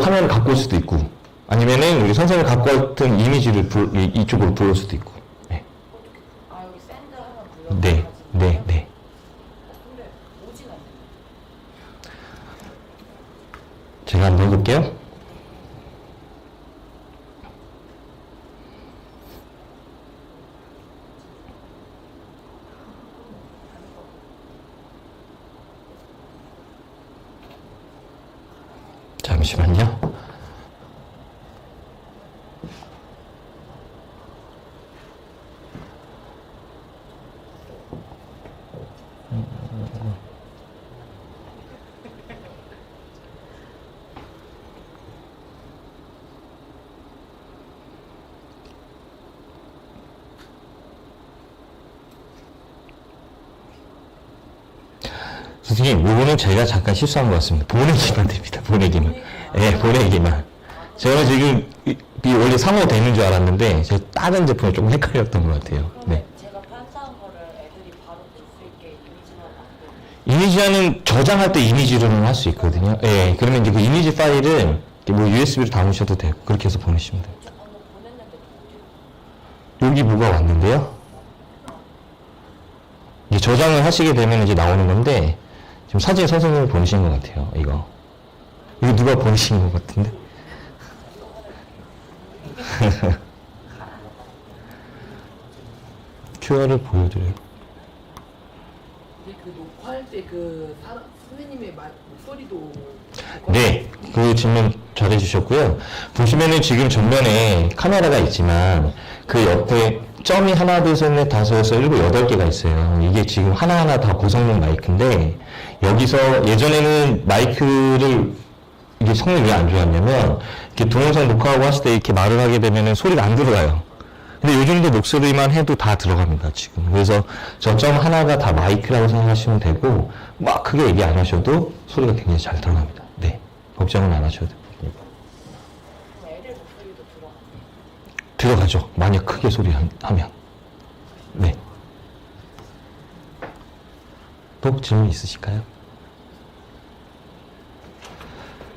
화면을 갖고 올 수도 있고, 아니면은 우리 선생님이 갖고 왔던 이미지를 이쪽으로 불러올 수도 있고. 네. 아 여기 샌드 하면 불러. 네, 네, 네. 근데 오진 않네. 제가 한번 해볼게요. 잠시만요. 선생님, 요거는 제가 잠깐 실수한 것 같습니다. 보내기만 됩니다. 보내기만. 예, 보내기만. 제가 지금 원래 상호 되는 줄 알았는데 제가 다른 제품에 조금 헷갈렸던 것 같아요. 네. 제가 판사한 거를 애들이 바로 볼 수 있게 이미지만 만들고 이미지하는 저장할 때 이미지로는 할 수 있거든요. 예, 그러면 이제 그 이미지 파일은 뭐 USB로 담으셔도 되고 그렇게 해서 보내시면 됩니다. 저 방금 보냈는데 어디 여기 뭐가 왔는데요. 이제 저장을 하시게 되면 이제 나오는 건데 지금 사진 선생님이 보내신 것 같아요. 이거 누가 보내신 것 같은데? QR을 보여드려요. 근데 그 녹화할 때 선생님의 목소리도 네, 그 질문 잘해주셨고요. 보시면은 지금 전면에 카메라가 있지만 그 옆에 점이 하나, 둘, 셋, 넷, 다섯, 여섯, 일곱, 여덟 개가 있어요. 이게 지금 하나하나 다 고성능 마이크인데 여기서 예전에는 마이크를 이게 성능이 왜 안 좋았냐면 이렇게 동영상 녹화하고 하실 때 이렇게 말을 하게 되면은 소리가 안 들어가요. 근데 요 정도 목소리만 해도 다 들어갑니다, 지금. 그래서 저 점 하나가 다 마이크라고 생각하시면 되고, 막 크게 얘기 안 하셔도 소리가 굉장히 잘 들어갑니다. 네. 걱정은 안 하셔도 됩니다. 그럼 애들 목소리도 들어가죠. 만약 크게 소리하면. 네. 또 질문 있으실까요?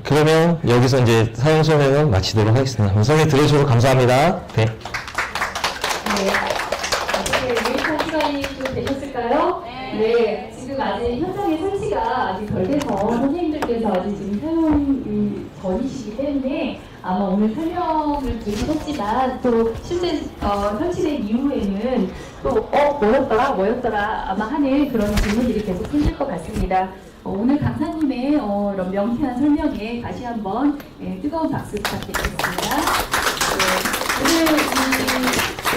그러면 여기서 이제 사용 설명은 마치도록 하겠습니다. 설명 들어주셔서 감사합니다. 네. 네, 유익한 시간이 좀 되셨을까요? 네. 지금 아직 현장의 설치가 아직 덜 돼서 선생님들께서 아직 지금 사용 전이시기 때문에 아마 오늘 설명을 드리셨지만 또 실제 설치된 이후에는 또 뭐였더라 아마 하는 그런 질문들이 계속 생길 것 같습니다. 오늘 강사님의 이런 명쾌한 설명에 다시 한번 뜨거운 박수 부탁드리겠습니다. 오늘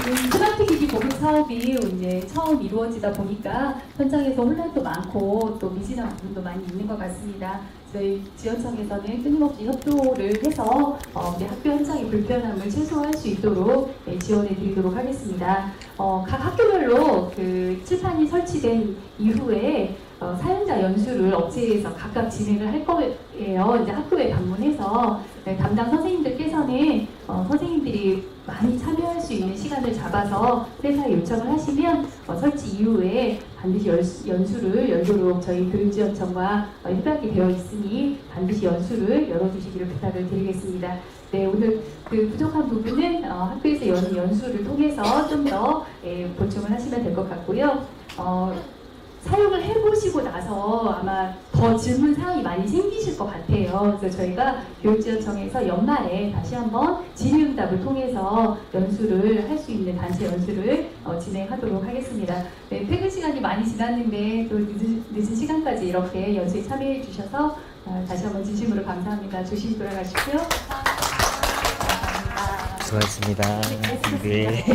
이 스마트 기기 보급 사업이 이제 처음 이루어지다 보니까 현장에서 혼란도 많고 또 미진한 부분도 많이 있는 것 같습니다. 저희 지원청에서는 끊임없이 협조를 해서 우리 학교 현장의 불편함을 최소화할 수 있도록 지원해 드리도록 하겠습니다. 각 학교별로 그 칠판이 설치된 이후에 사용자 연수를 업체에서 각각 진행을 할 거예요. 이제 학교에 방문해서 담당 선생님들께서는 선생님들이 많이 참여할 수 있는 시간을 잡아서 회사에 요청을 하시면 설치 이후에 반드시 연수를 열도록 저희 교육지원청과 협약이 되어 있으니 반드시 연수를 열어주시기를 부탁을 드리겠습니다. 네, 오늘 그 부족한 부분은 학교에서 연수를 통해서 좀 더 보충을 하시면 될 것 같고요. 사용을 해보시고 나서 아마 더 질문 사항이 많이 생기실 것 같아요. 그래서 저희가 교육지원청에서 연말에 다시 한번 질의응답을 통해서 연수를 할 수 있는 단체 연수를 진행하도록 하겠습니다. 네, 퇴근 시간이 많이 지났는데 또 늦은 시간까지 이렇게 연수에 참여해 주셔서 다시 한번 진심으로 감사합니다. 조심히 돌아가십시오. 감사합니다. 수고하셨습니다. 네.